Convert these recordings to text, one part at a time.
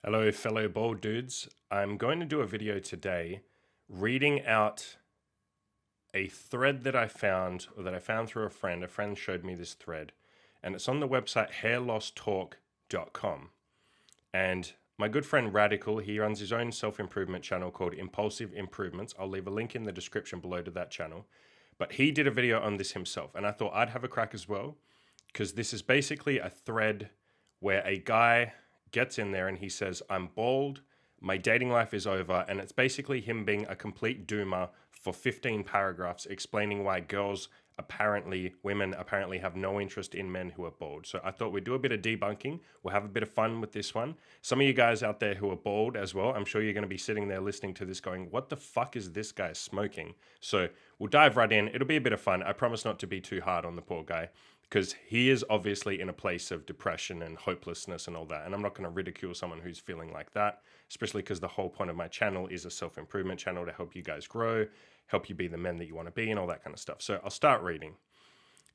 Hello, fellow bald dudes. I'm going to do a video today reading out a thread that I found, or that I found through a friend. A friend showed me this thread, and it's on the website hairlosstalk.com. And my good friend Radical, he runs his own self improvement channel called Impulsive Improvements. I'll leave a link in the description below to that channel. But he did a video on this himself, and I thought I'd have a crack as well, because this is basically a thread where a guy gets in there and he says, I'm bald, my dating life is over. And it's basically him being a complete doomer for 15 paragraphs explaining why women apparently have no interest in men who are bald. So I thought we'd do a bit of debunking. We'll have a bit of fun with this one. Some of you guys out there who are bald as well, I'm sure you're going to be sitting there listening to this going, what the fuck is this guy smoking? So we'll dive right in. It'll be a bit of fun. I promise not to be too hard on the poor guy, because he is obviously in a place of depression and hopelessness and all that. And I'm not going to ridicule someone who's feeling like that, especially because the whole point of my channel is a self-improvement channel to help you guys grow, help you be the men that you want to be, and all that kind of stuff. So I'll start reading.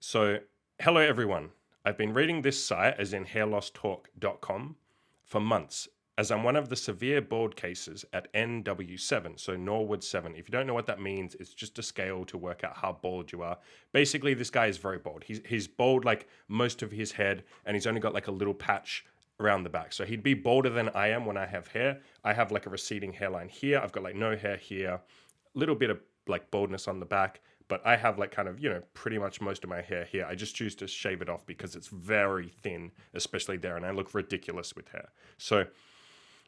So, hello everyone. I've been reading this site, as in hairlosstalk.com, for months, as I'm one of the severe bald cases at NW7, so Norwood 7. If you don't know what that means, it's just a scale to work out how bald you are. Basically, this guy is very bald. He's bald like most of his head, and he's only got like a little patch around the back. So he'd be balder than I am when I have hair. I have like a receding hairline here. I've got like no hair here, a little bit of like baldness on the back, but I have like kind of, pretty much most of my hair here. I just choose to shave it off because it's very thin, especially there, and I look ridiculous with hair. So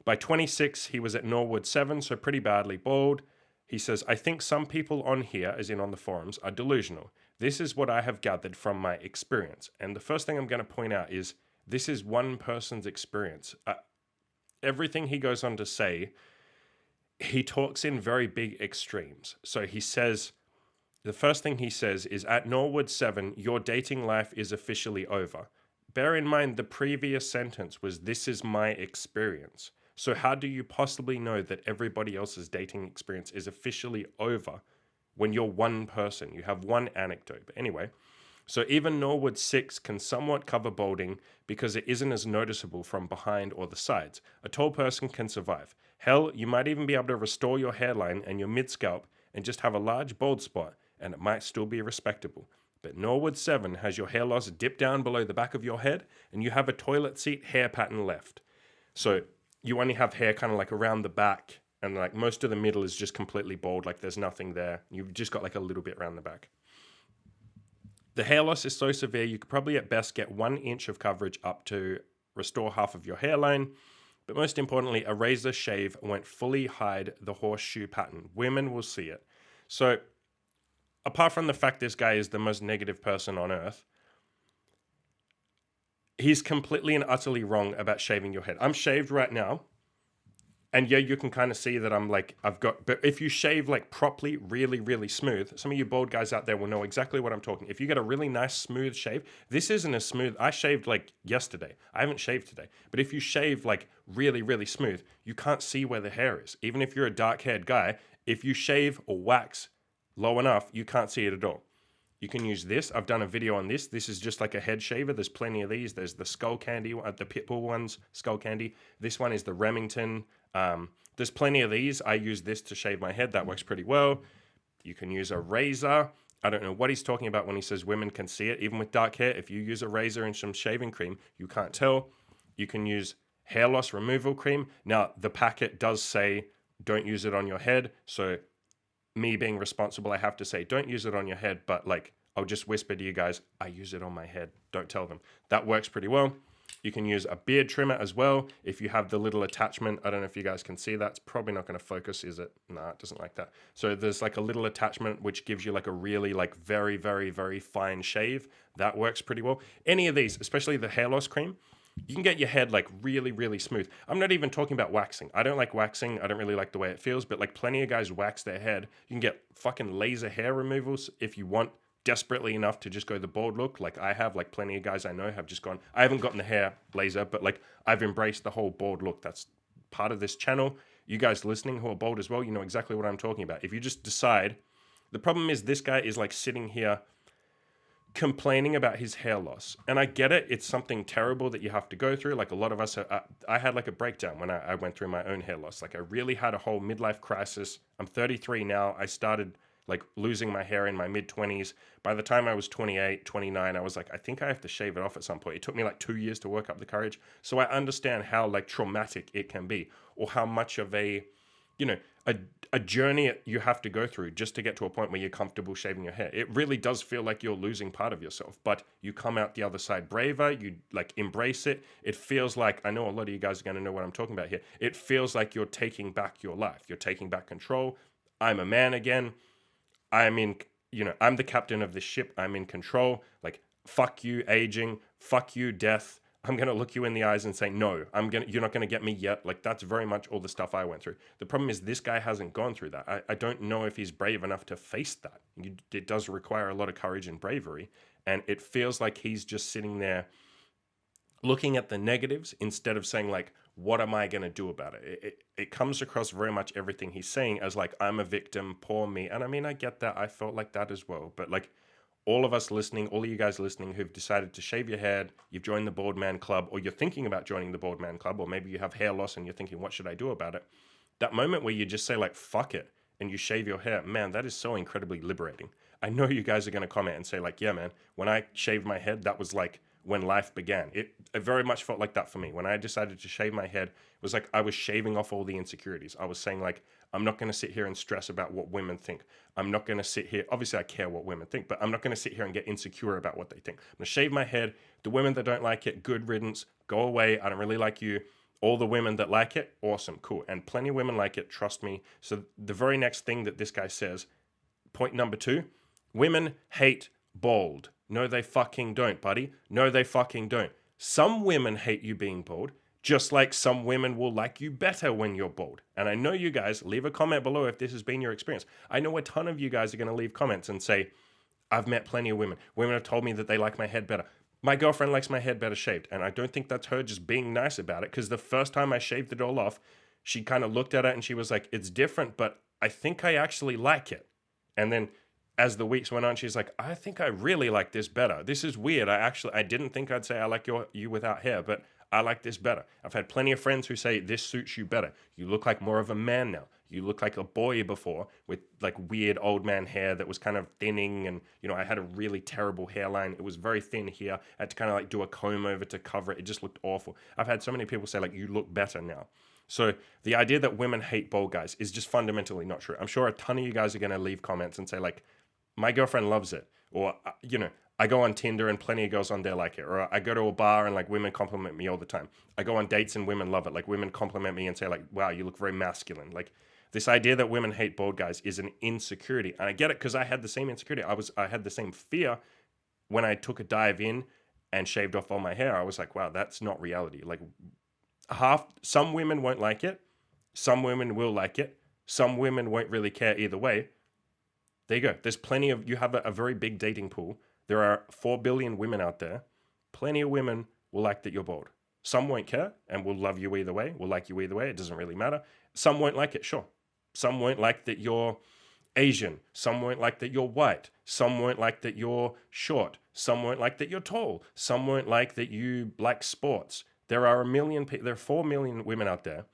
by 26, he was at Norwood 7, so pretty badly bald. He says, I think some people on here, as in on the forums, are delusional. This is what I have gathered from my experience. And the first thing I'm going to point out is this is one person's experience. Everything he goes on to say, he talks in very big extremes. So he says, the first thing he says is, at Norwood 7, your dating life is officially over. Bear in mind the previous sentence was, this is my experience. So how do you possibly know that everybody else's dating experience is officially over when you're one person? You have one anecdote. But anyway, so even Norwood 6 can somewhat cover balding because it isn't as noticeable from behind or the sides. A tall person can survive. Hell, you might even be able to restore your hairline and your mid-scalp and just have a large bald spot, and it might still be respectable. But Norwood 7 has your hair loss dip down below the back of your head, and you have a toilet seat hair pattern left. So you only have hair kind of like around the back, and like most of the middle is just completely bald, like there's nothing there. You've just got like a little bit around the back. The hair loss is so severe, you could probably at best get 1 inch of coverage up to restore half of your hairline. But most importantly, a razor shave won't fully hide the horseshoe pattern. Women will see it. So apart from the fact this guy is the most negative person on earth, he's completely and utterly wrong about shaving your head. I'm shaved right now. And yeah, you can kind of see that but if you shave like properly, really, really smooth, some of you bald guys out there will know exactly what I'm talking. If you get a really nice smooth shave, this isn't as smooth. I shaved like yesterday. I haven't shaved today. But if you shave like really, really smooth, you can't see where the hair is. Even if you're a dark haired guy, if you shave or wax low enough, you can't see it at all. You can use this. I've done a video on this. This is just like a head shaver. There's plenty of these. There's the Skull Candy, the Pitbull ones, Skull Candy. This one is the Remington. There's plenty of these. I use this to shave my head. That works pretty well. You can use a razor. I don't know what he's talking about when he says women can see it. Even with dark hair, if you use a razor and some shaving cream, you can't tell. You can use hair loss removal cream. Now, the packet does say don't use it on your head. So me being responsible, I have to say, don't use it on your head, but like, I'll just whisper to you guys, I use it on my head. Don't tell them. That works pretty well. You can use a beard trimmer as well. If you have the little attachment, I don't know if you guys can see that. It's probably not going to focus, is it? No, it doesn't like that. So there's like a little attachment which gives you like a really like very, very, very fine shave. That works pretty well. Any of these, especially the hair loss cream, you can get your head like really, really smooth. I'm not even talking about waxing. I don't like waxing. I don't really like the way it feels, but like plenty of guys wax their head. You can get fucking laser hair removals if you want desperately enough to just go the bald look. Like I have, like plenty of guys I know have just gone, I haven't gotten the hair laser, but like I've embraced the whole bald look. That's part of this channel. You guys listening who are bald as well, you know exactly what I'm talking about. If you just decide, the problem is this guy is like sitting here complaining about his hair loss. And I get it. It's something terrible that you have to go through. Like a lot of us, I had like a breakdown when I went through my own hair loss. Like I really had a whole midlife crisis. I'm 33 now. I started like losing my hair in my mid-20s. By the time I was 28, 29, I was like, I think I have to shave it off at some point. It took me like 2 years to work up the courage. So I understand how like traumatic it can be, or how much of a, you know, a journey you have to go through just to get to a point where you're comfortable shaving your hair. It really does feel like you're losing part of yourself, but you come out the other side braver. You like embrace it. It feels like, I know a lot of you guys are going to know what I'm talking about here. It feels like you're taking back your life. You're taking back control. I'm a man again. I'm in, I'm the captain of this ship. I'm in control. Like, fuck you, aging. Fuck you, death. I'm going to look you in the eyes and say, no, you're not going to get me yet. Like, that's very much all the stuff I went through. The problem is this guy hasn't gone through that. I don't know if he's brave enough to face that. It does require a lot of courage and bravery. And it feels like he's just sitting there looking at the negatives instead of saying, like, what am I going to do about it? It comes across very much everything he's saying as, like, I'm a victim, poor me. And I mean, I get that. I felt like that as well. But, like, all of us listening, all of you guys listening who've decided to shave your head, you've joined the Bald Man Club, or you're thinking about joining the Bald Man Club, or maybe you have hair loss and you're thinking, what should I do about it? That moment where you just say, like, fuck it, and you shave your hair, man, that is so incredibly liberating. I know you guys are going to comment and say, like, yeah, man, when I shaved my head, that was like when life began. It very much felt like that for me. When I decided to shave my head, it was like I was shaving off all the insecurities. I was saying, like, I'm not going to sit here and stress about what women think. I'm not going to sit here. Obviously, I care what women think, but I'm not going to sit here and get insecure about what they think. I'm going to shave my head. The women that don't like it, good riddance. Go away. I don't really like you. All the women that like it, awesome, cool. And plenty of women like it, trust me. So the very next thing that this guy says, point number 2, women hate bald. No, they fucking don't, buddy. No, they fucking don't. Some women hate you being bald, just like some women will like you better when you're bald. And I know you guys, leave a comment below if this has been your experience. I know a ton of you guys are going to leave comments and say, I've met plenty of women. Women have told me that they like my head better. My girlfriend likes my head better shaved. And I don't think that's her just being nice about it, because the first time I shaved it all off, she kind of looked at it and she was like, it's different, but I think I actually like it. And then as the weeks went on, she's like, I think I really like this better. This is weird. I didn't think I'd say I like you without hair, but I like this better. I've had plenty of friends who say this suits you better. You look like more of a man now. You look like a boy before with like weird old man hair that was kind of thinning, and I had a really terrible hairline. It was very thin here. I had to kind of like do a comb over to cover it. It just looked awful. I've had so many people say like, you look better now. So the idea that women hate bald guys is just fundamentally not true. I'm sure a ton of you guys are going to leave comments and say like, my girlfriend loves it, or I go on Tinder and plenty of girls on there like it. Or I go to a bar and like women compliment me all the time. I go on dates and women love it. Like women compliment me and say like, wow, you look very masculine. Like this idea that women hate bald guys is an insecurity. And I get it because I had the same insecurity. I had the same fear when I took a dive in and shaved off all my hair. I was like, wow, that's not reality. Like some women won't like it. Some women will like it. Some women won't really care either way. There you go. There's plenty of, you have a very big dating pool. There are 4 billion women out there. Plenty of women will like that you're bald. Some won't care and will love you either way, will like you either way. It doesn't really matter. Some won't like it, sure. Some won't like that you're Asian. Some won't like that you're white. Some won't like that you're short. Some won't like that you're tall. Some won't like that you like sports. There are 4 million women out there.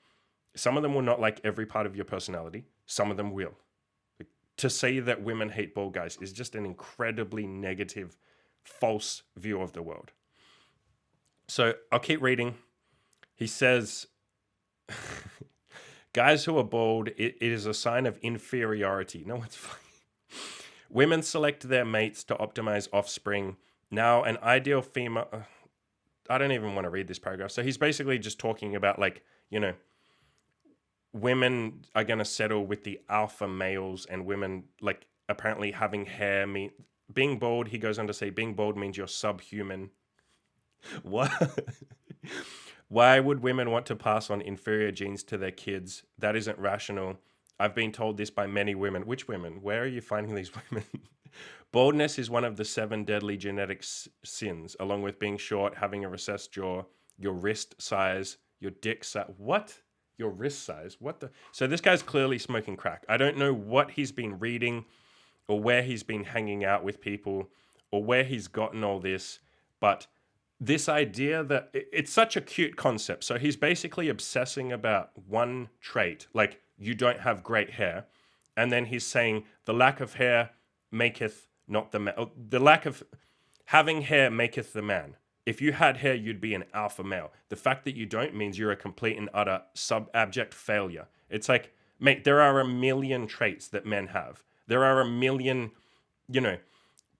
Some of them will not like every part of your personality. Some of them will. To say that women hate bald guys is just an incredibly negative, false view of the world. So I'll keep reading. He says, guys who are bald, it is a sign of inferiority. No, it's fine. Women select their mates to optimize offspring. Now, an ideal female... I don't even want to read this paragraph. So he's basically just talking about like, women are going to settle with the alpha males, and women like apparently having hair being bald. He goes on to say being bald means you're subhuman. What? Why would women want to pass on inferior genes to their kids? That isn't rational. I've been told this by many women. Which women? Where are you finding these women? Baldness is one of the 7 deadly genetic sins, along with being short, having a recessed jaw, your wrist size, your dick size. What? Your wrist size? What the? So this guy's clearly smoking crack. I don't know what he's been reading or where he's been hanging out with people or where he's gotten all this, but this idea that it's such a cute concept. So he's basically obsessing about one trait, like you don't have great hair. And then he's saying the lack of hair maketh not the man. The lack of having hair maketh the man. If you had hair, you'd be an alpha male. The fact that you don't means you're a complete and utter abject failure. It's like, mate, there are a million traits that men have. There are a million,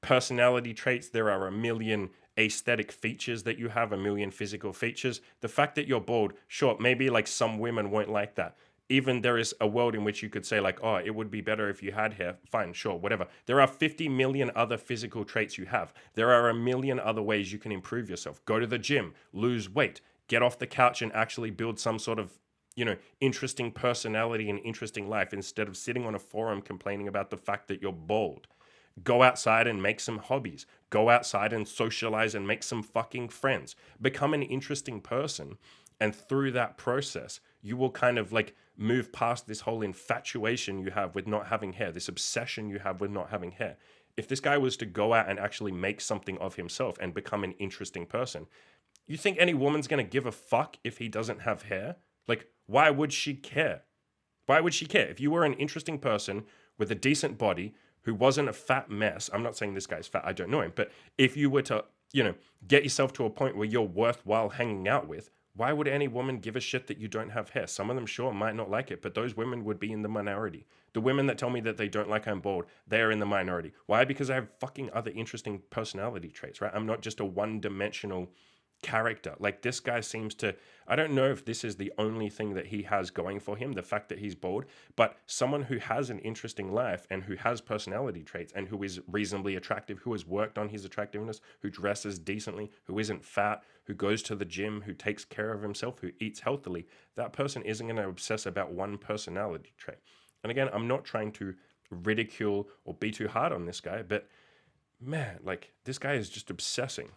personality traits. There are a million aesthetic features that you have, a million physical features. The fact that you're bald, sure, maybe like some women won't like that. Even there is a world in which you could say like, oh, it would be better if you had hair. Fine, sure, whatever. There are 50 million other physical traits you have. There are a million other ways you can improve yourself. Go to the gym, lose weight, get off the couch and actually build some sort of, interesting personality and interesting life instead of sitting on a forum complaining about the fact that you're bald. Go outside and make some hobbies. Go outside and socialize and make some fucking friends. Become an interesting person. And through that process, you will kind of like move past this whole infatuation you have with not having hair, this obsession you have with not having hair. If this guy was to go out and actually make something of himself and become an interesting person, you think any woman's going to give a fuck if he doesn't have hair? Like, why would she care? Why would she care? If you were an interesting person with a decent body who wasn't a fat mess, I'm not saying this guy's fat, I don't know him, but if you were to, get yourself to a point where you're worthwhile hanging out with, why would any woman give a shit that you don't have hair? Some of them sure might not like it, but those women would be in the minority. The women that tell me that they don't like I'm bald, they are in the minority. Why? Because I have fucking other interesting personality traits, right? I'm not just a one-dimensional character. Like this guy seems to, I don't know if this is the only thing that he has going for him, the fact that he's bald, but someone who has an interesting life and who has personality traits and who is reasonably attractive, who has worked on his attractiveness, who dresses decently, who isn't fat, who goes to the gym, who takes care of himself, who eats healthily, that person isn't going to obsess about one personality trait. And again, I'm not trying to ridicule or be too hard on this guy, but man, like this guy is just obsessing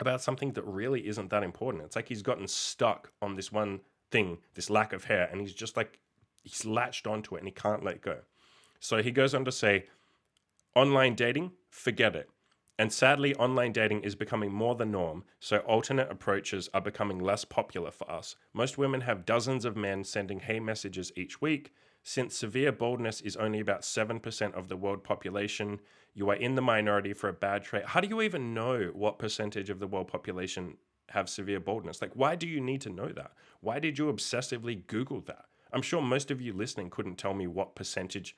about something that really isn't that important. It's like he's gotten stuck on this one thing, this lack of hair, and he's just like, he's latched onto it and he can't let go. So he goes on to say, online dating, forget it. And sadly, online dating is becoming more the norm, so alternate approaches are becoming less popular for us. Most women have dozens of men sending hey messages each week. Since severe baldness is only about 7% of the world population, you are in the minority for a bad trait. How do you even know what percentage of the world population have severe baldness? Like, why do you need to know that? Why did you obsessively Google that? I'm sure most of you listening couldn't tell me what percentage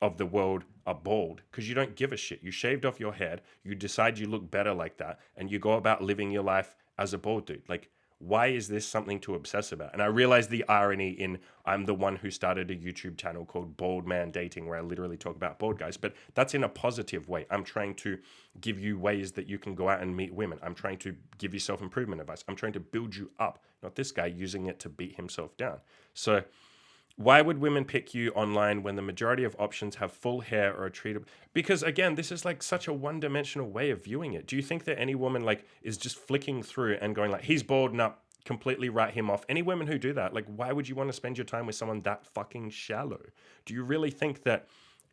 of the world are bald because you don't give a shit. You shaved off your head, you decide you look better like that, and you go about living your life as a bald dude. Like, why is this something to obsess about? And I realize the irony in I'm the one who started a YouTube channel called Bald Man Dating, where I literally talk about bald guys, but that's in a positive way. I'm trying to give you ways that you can go out and meet women. I'm trying to give you self-improvement advice. I'm trying to build you up, not this guy using it to beat himself down. So why would women pick you online when the majority of options have full hair or are treated? Because again, this is like such a one-dimensional way of viewing it. Do you think that any woman like is just flicking through and going like, he's bald, and completely write him off? Any women who do that, like, why would you want to spend your time with someone that fucking shallow? Do you really think that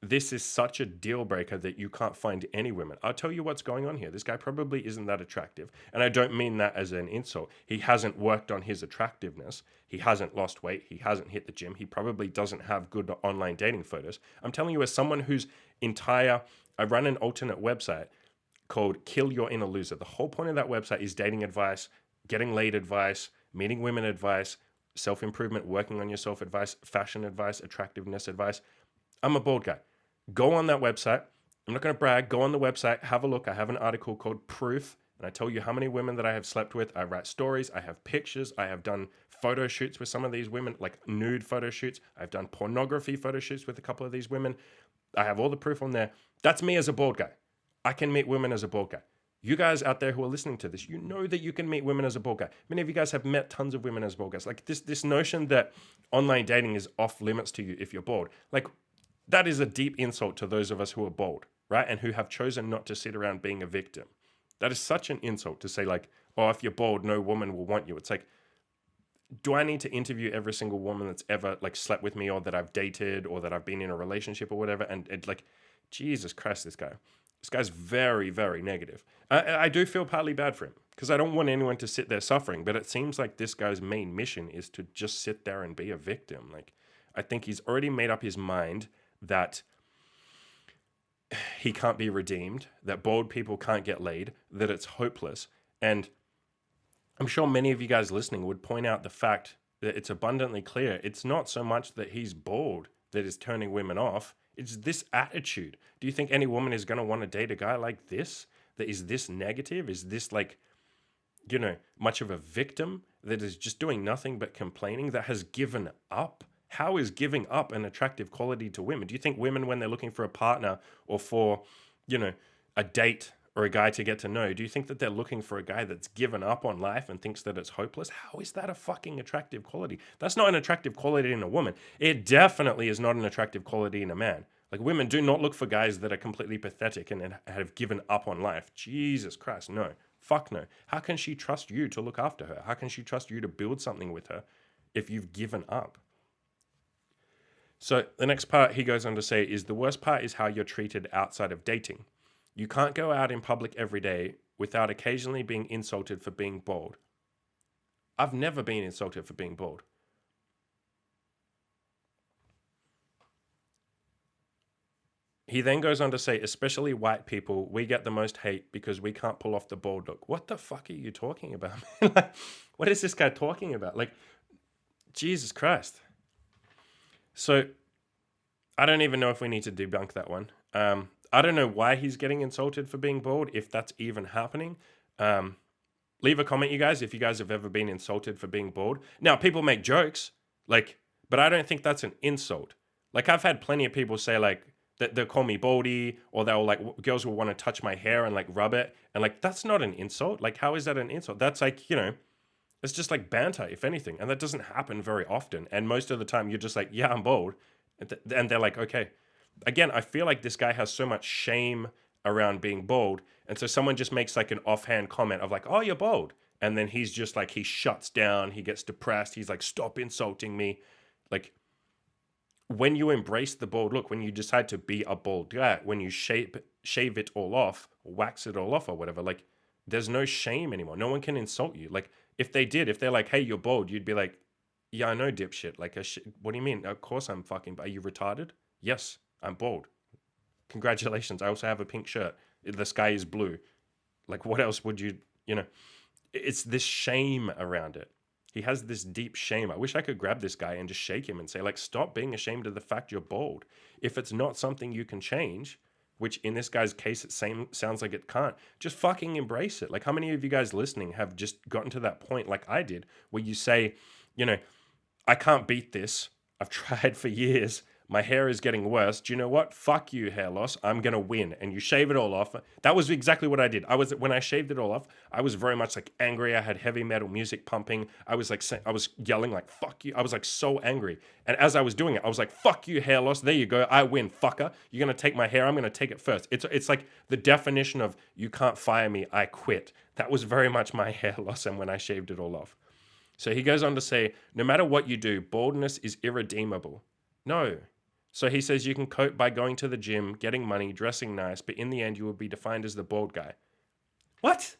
this is such a deal breaker that you can't find any women? I'll tell you what's going on here. This guy probably isn't that attractive. And I don't mean that as an insult. He hasn't worked on his attractiveness. He hasn't lost weight. He hasn't hit the gym. He probably doesn't have good online dating photos. I'm telling you, as someone whose I run an alternate website called Kill Your Inner Loser. The whole point of that website is dating advice, getting laid advice, meeting women advice, self-improvement, working on yourself advice, fashion advice, attractiveness advice. I'm a bald guy. Go on that website. I'm not going to brag. Go on the website, have a look. I have an article called Proof, and I tell you how many women that I have slept with. I write stories. I have pictures. I have done photo shoots with some of these women, like nude photo shoots. I've done pornography photo shoots with a couple of these women. I have all the proof on there. That's me as a bald guy. I can meet women as a bald guy. You guys out there who are listening to this, you know that you can meet women as a bald guy. Many of you guys have met tons of women as bald guys. Like this notion that online dating is off limits to you if you're bald. Like, that is a deep insult to those of us who are bald, right? And who have chosen not to sit around being a victim. That is such an insult to say like, oh, if you're bald, no woman will want you. It's like, do I need to interview every single woman that's ever like slept with me or that I've dated or that I've been in a relationship or whatever? And like, Jesus Christ, this guy. This guy's very, very negative. I do feel partly bad for him because I don't want anyone to sit there suffering, but it seems like this guy's main mission is to just sit there and be a victim. Like, I think he's already made up his mind that he can't be redeemed, that bald people can't get laid, that it's hopeless. And I'm sure many of you guys listening would point out the fact that it's abundantly clear it's not so much that he's bald that is turning women off. It's this attitude. Do you think any woman is going to want to date a guy like this, that is this negative? Is this like, much of a victim that is just doing nothing but complaining, that has given up? How is giving up an attractive quality to women? Do you think women, when they're looking for a partner or for, a date or a guy to get to know, do you think that they're looking for a guy that's given up on life and thinks that it's hopeless? How is that a fucking attractive quality? That's not an attractive quality in a woman. It definitely is not an attractive quality in a man. Like, women do not look for guys that are completely pathetic and have given up on life. Jesus Christ, no. Fuck no. How can she trust you to look after her? How can she trust you to build something with her if you've given up? So the next part he goes on to say is the worst part is how you're treated outside of dating. You can't go out in public every day without occasionally being insulted for being bald. I've never been insulted for being bald. He then goes on to say, especially white people, we get the most hate because we can't pull off the bald look. What the fuck are you talking about, man? Like, what is this guy talking about? Like, Jesus Christ. So, I don't even know if we need to debunk that one. I don't know why he's getting insulted for being bald, if that's even happening. Leave a comment, you guys, if you guys have ever been insulted for being bald. Now, people make jokes, but I don't think that's an insult. Like, I've had plenty of people say, like, that they'll call me baldy, or they'll, like, girls will want to touch my hair and, like, rub it. And, like, that's not an insult. Like, how is that an insult? That's, like, it's just, like, banter, if anything. And that doesn't happen very often. And most of the time, you're just like, yeah, I'm bald. And they're like, okay. Again, I feel like this guy has so much shame around being bald. And so someone just makes like an offhand comment of like, oh, you're bald. And then he's just like, he shuts down. He gets depressed. He's like, stop insulting me. Like, when you embrace the bald look, when you decide to be a bald guy, when you shave it all off, wax it all off or whatever, like, there's no shame anymore. No one can insult you. Like, if they're like, hey, you're bald, you'd be like, yeah, I know, dipshit. Like, what do you mean? Of course I'm fucking, are you retarded? Yes, I'm bald. Congratulations. I also have a pink shirt. The sky is blue. Like, what else would you it's this shame around it. He has this deep shame. I wish I could grab this guy and just shake him and say, like, stop being ashamed of the fact you're bald. If it's not something you can change, which in this guy's case, it sounds like it can't, just fucking embrace it. Like, how many of you guys listening have just gotten to that point like I did, where you say, I can't beat this. I've tried for years. My hair is getting worse. Do you know what? Fuck you, hair loss. I'm going to win. And you shave it all off. That was exactly what I did. When I shaved it all off, I was very much like angry. I had heavy metal music pumping. I was yelling like, fuck you. I was like so angry. And as I was doing it, I was like, fuck you, hair loss. There you go. I win, fucker. You're going to take my hair. I'm going to take it first. It's like the definition of you can't fire me. I quit. That was very much my hair loss and when I shaved it all off. So he goes on to say, no matter what you do, baldness is irredeemable. No. So he says you can cope by going to the gym, getting money, dressing nice, but in the end you will be defined as the bald guy. What?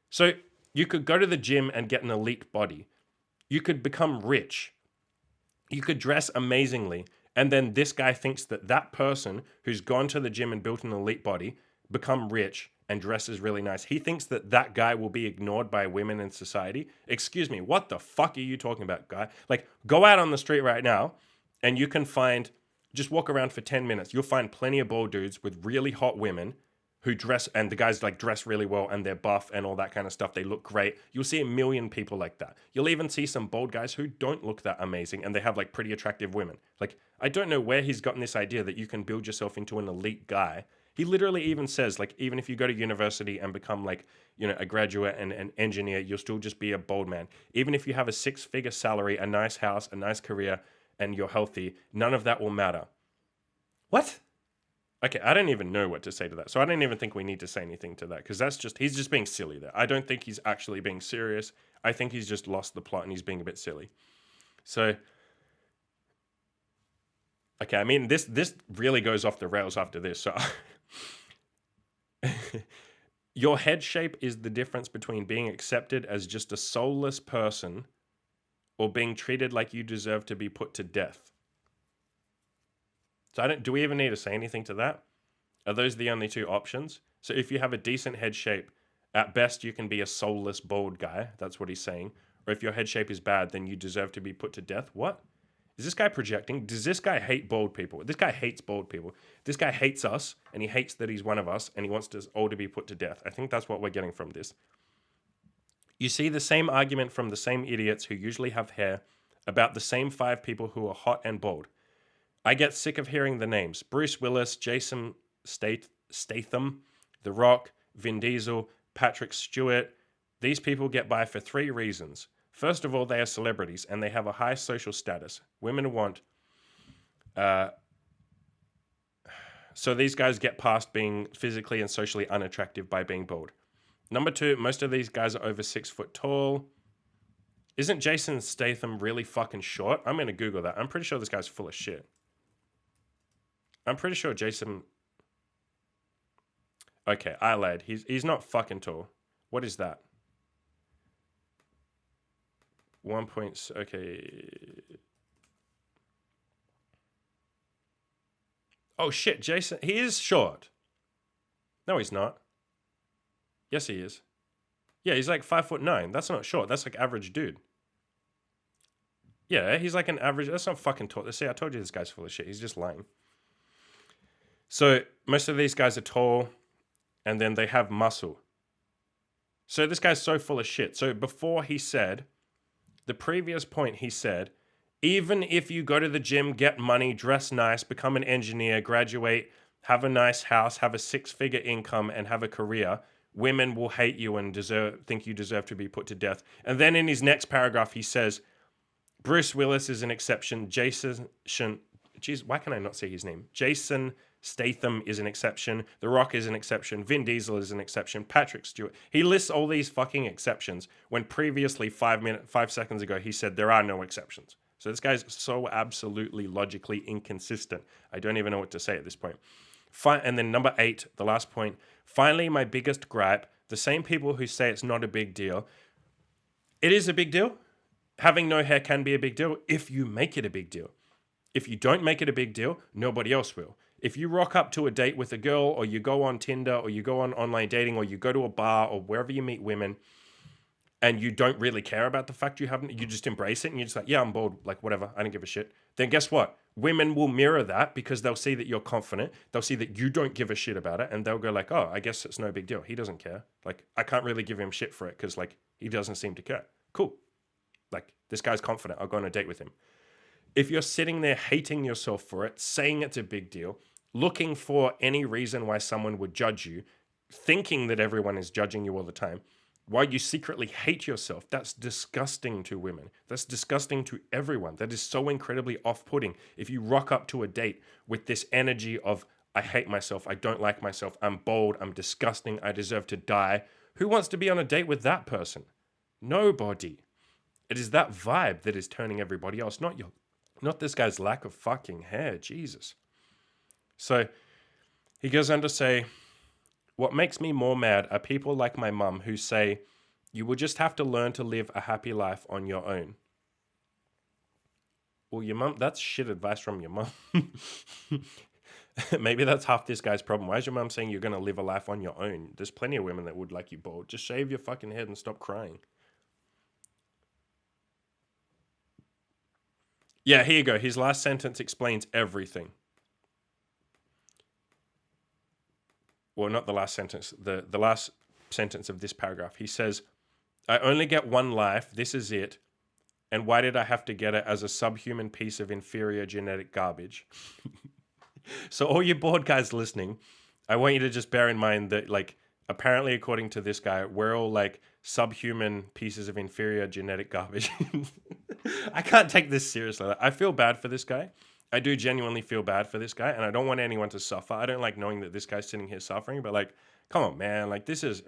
So you could go to the gym and get an elite body. You could become rich. You could dress amazingly. And then this guy thinks that that person who's gone to the gym and built an elite body, become rich and dresses really nice, he thinks that that guy will be ignored by women in society. Excuse me, what the fuck are you talking about, guy? Like, go out on the street right now and you can just walk around for 10 minutes. You'll find plenty of bald dudes with really hot women who dress, and the guys like dress really well and they're buff and all that kind of stuff. They look great. You'll see a million people like that. You'll even see some bald guys who don't look that amazing and they have like pretty attractive women. Like, I don't know where he's gotten this idea that you can build yourself into an elite guy. He literally even says, like, even if you go to university and become like, a graduate and an engineer, you'll still just be a bald man. Even if you have a 6-figure salary, a nice house, a nice career, and you're healthy, none of that will matter. What? Okay, I don't even know what to say to that. So I don't even think we need to say anything to that, because he's just being silly there. I don't think he's actually being serious. I think he's just lost the plot and he's being a bit silly. So, okay, I mean, this really goes off the rails after this. So Your head shape is the difference between being accepted as just a soulless person or being treated like you deserve to be put to death. So do we even need to say anything to that? Are those the only two options? So if you have a decent head shape, at best you can be a soulless bald guy. That's what he's saying. Or if your head shape is bad, then you deserve to be put to death. What? Is this guy projecting? Does this guy hate bald people? This guy hates bald people. This guy hates us, and he hates that he's one of us, and he wants us all to be put to death. I think that's what we're getting from this. You see the same argument from the same idiots who usually have hair about the same 5 people who are hot and bald. I get sick of hearing the names. Bruce Willis, Jason Statham, The Rock, Vin Diesel, Patrick Stewart. These people get by for 3 reasons. First of all, they are celebrities and they have a high social status. Women want... so these guys get past being physically and socially unattractive by being bald. Number 2, most of these guys are over 6 foot tall. Isn't Jason Statham really fucking short? I'm going to Google that. I'm pretty sure this guy's full of shit. I'm pretty sure Jason... Okay, I lied. He's not fucking tall. What is that? 1 point... Okay. Oh shit, Jason... He is short. No, he's not. Yes, he is. Yeah, he's like 5'9". That's not short. That's like average dude. Yeah, he's like an average... That's not fucking tall. See, I told you this guy's full of shit. He's just lying. So most of these guys are tall, and then they have muscle. So this guy's so full of shit. So before he said, the previous point he said, even if you go to the gym, get money, dress nice, become an engineer, graduate, have a nice house, have a 6-figure income, and have a career, women will hate you and think you deserve to be put to death. And then in his next paragraph, he says, Bruce Willis is an exception. Why can I not say his name? Jason Statham is an exception. The Rock is an exception. Vin Diesel is an exception. Patrick Stewart. He lists all these fucking exceptions when previously 5 seconds ago he said there are no exceptions. So this guy's so absolutely logically inconsistent. I don't even know what to say at this point. And then number 8, the last point. Finally, my biggest gripe, the same people who say it's not a big deal. It is a big deal. Having no hair can be a big deal if you make it a big deal. If you don't make it a big deal, nobody else will. If you rock up to a date with a girl, or you go on Tinder, or you go on online dating, or you go to a bar, or wherever you meet women, and you don't really care about the fact you just embrace it, and you're just like, yeah, I'm bald, like whatever, I don't give a shit. Then guess what? Women will mirror that because they'll see that you're confident, they'll see that you don't give a shit about it, and they'll go like, oh, I guess it's no big deal. He doesn't care. Like, I can't really give him shit for it because like he doesn't seem to care. Cool. Like, this guy's confident. I'll go on a date with him. If you're sitting there hating yourself for it, saying it's a big deal, looking for any reason why someone would judge you, thinking that everyone is judging you all the time, while you secretly hate yourself, that's disgusting to women. That's disgusting to everyone. That is so incredibly off-putting. If you rock up to a date with this energy of, I hate myself, I don't like myself, I'm bold, I'm disgusting, I deserve to die, who wants to be on a date with that person? Nobody. It is that vibe that is turning everybody else, not this guy's lack of fucking hair. Jesus. So he goes on to say, what makes me more mad are people like my mum who say, you will just have to learn to live a happy life on your own. Well, your mum, that's shit advice from your mum. Maybe that's half this guy's problem. Why is your mum saying you're going to live a life on your own? There's plenty of women that would like you bald. Just shave your fucking head and stop crying. Yeah, here you go. His last sentence explains everything. Well, not the last sentence. The last sentence of this paragraph. He says, I only get one life. This is it. And why did I have to get it as a subhuman piece of inferior genetic garbage? So all you bored guys listening, I want you to just bear in mind that, like, apparently according to this guy, we're all like subhuman pieces of inferior genetic garbage. I can't take this seriously. I feel bad for this guy. I do genuinely feel bad for this guy, and I don't want anyone to suffer. I don't like knowing that this guy's sitting here suffering, but like, come on, man. Like, this is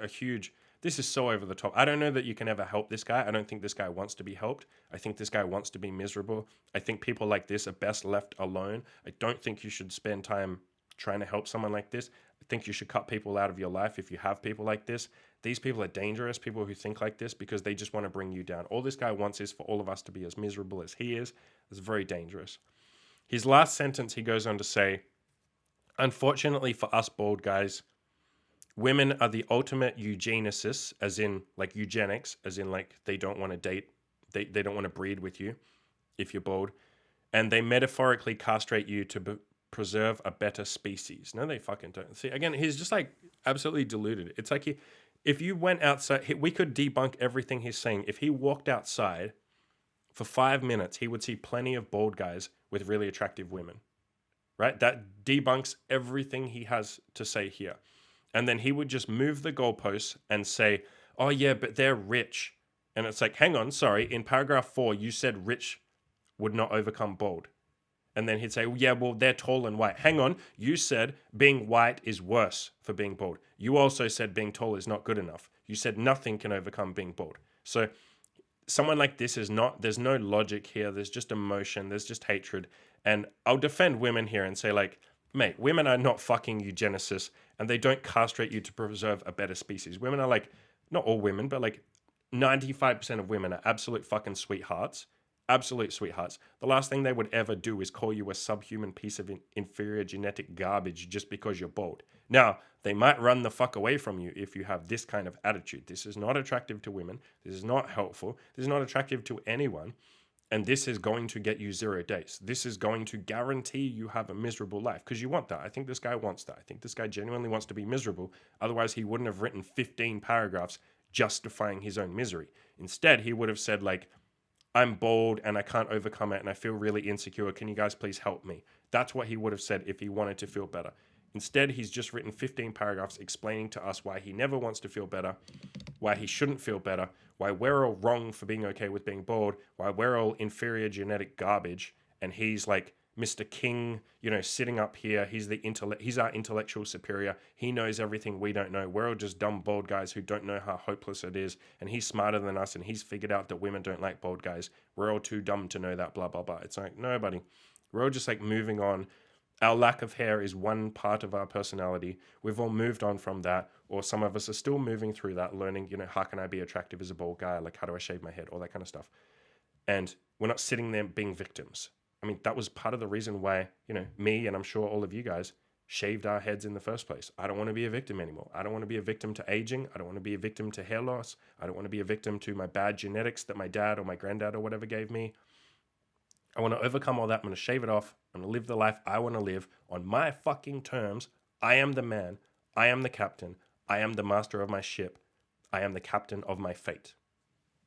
so over the top. I don't know that you can ever help this guy. I don't think this guy wants to be helped. I think this guy wants to be miserable. I think people like this are best left alone. I don't think you should spend time trying to help someone like this. think you should cut people out of your life if you have people like this. These people are dangerous, people who think like this, because they just want to bring you down. All this guy wants is for all of us to be as miserable as he is. It's very dangerous. His last sentence, he goes on to say, unfortunately for us bald guys, women are the ultimate eugenicists, as in like eugenics, as in like they don't want to date, they don't want to breed with you if you're bald. And they metaphorically castrate you to preserve a better species. No, they fucking don't. See, again, he's just like absolutely deluded. It's like if you went outside, we could debunk everything he's saying. If he walked outside for 5 minutes, he would see plenty of bald guys with really attractive women, right? That debunks everything he has to say here. And then he would just move the goalposts and say, oh yeah, but they're rich. And it's like, hang on, sorry, in paragraph 4, you said rich would not overcome bald. And then he'd say, yeah, well, they're tall and white. Hang on, you said being white is worse for being bald. You also said being tall is not good enough. You said nothing can overcome being bald. So someone like this is not, there's no logic here. There's just emotion. There's just hatred. And I'll defend women here and say like, mate, women are not fucking eugenicists and they don't castrate you to preserve a better species. Women are like, not all women, but like 95% of women are absolute fucking sweethearts. Absolute sweethearts. The last thing they would ever do is call you a subhuman piece of inferior genetic garbage just because you're bald. Now, they might run the fuck away from you if you have this kind of attitude. This is not attractive to women. This is not helpful. This is not attractive to anyone. And this is going to get you 0 days. This is going to guarantee you have a miserable life because you want that. I think this guy wants that. I think this guy genuinely wants to be miserable. Otherwise, he wouldn't have written 15 paragraphs justifying his own misery. Instead, he would have said like, I'm bald and I can't overcome it and I feel really insecure. Can you guys please help me? That's what he would have said if he wanted to feel better. Instead, he's just written 15 paragraphs explaining to us why he never wants to feel better, why he shouldn't feel better, why we're all wrong for being okay with being bald, why we're all inferior genetic garbage, and he's like Mr. King, you know, sitting up here. He's our intellectual superior. He knows everything we don't know. We're all just dumb bald guys who don't know how hopeless it is, and he's smarter than us, and he's figured out that women don't like bald guys. We're all too dumb to know that, blah, blah, blah. It's like, no, buddy. We're all just like moving on. Our lack of hair is one part of our personality. We've all moved on from that, or some of us are still moving through that, learning, you know, how can I be attractive as a bald guy? Like, how do I shave my head? All that kind of stuff. And we're not sitting there being victims. I mean, that was part of the reason why, you know, me and I'm sure all of you guys shaved our heads in the first place. I don't want to be a victim anymore. I don't want to be a victim to aging. I don't want to be a victim to hair loss. I don't want to be a victim to my bad genetics that my dad or my granddad or whatever gave me. I want to overcome all that. I'm going to shave it off. I'm going to live the life I want to live on my fucking terms. I am the man. I am the captain. I am the master of my ship. I am the captain of my fate.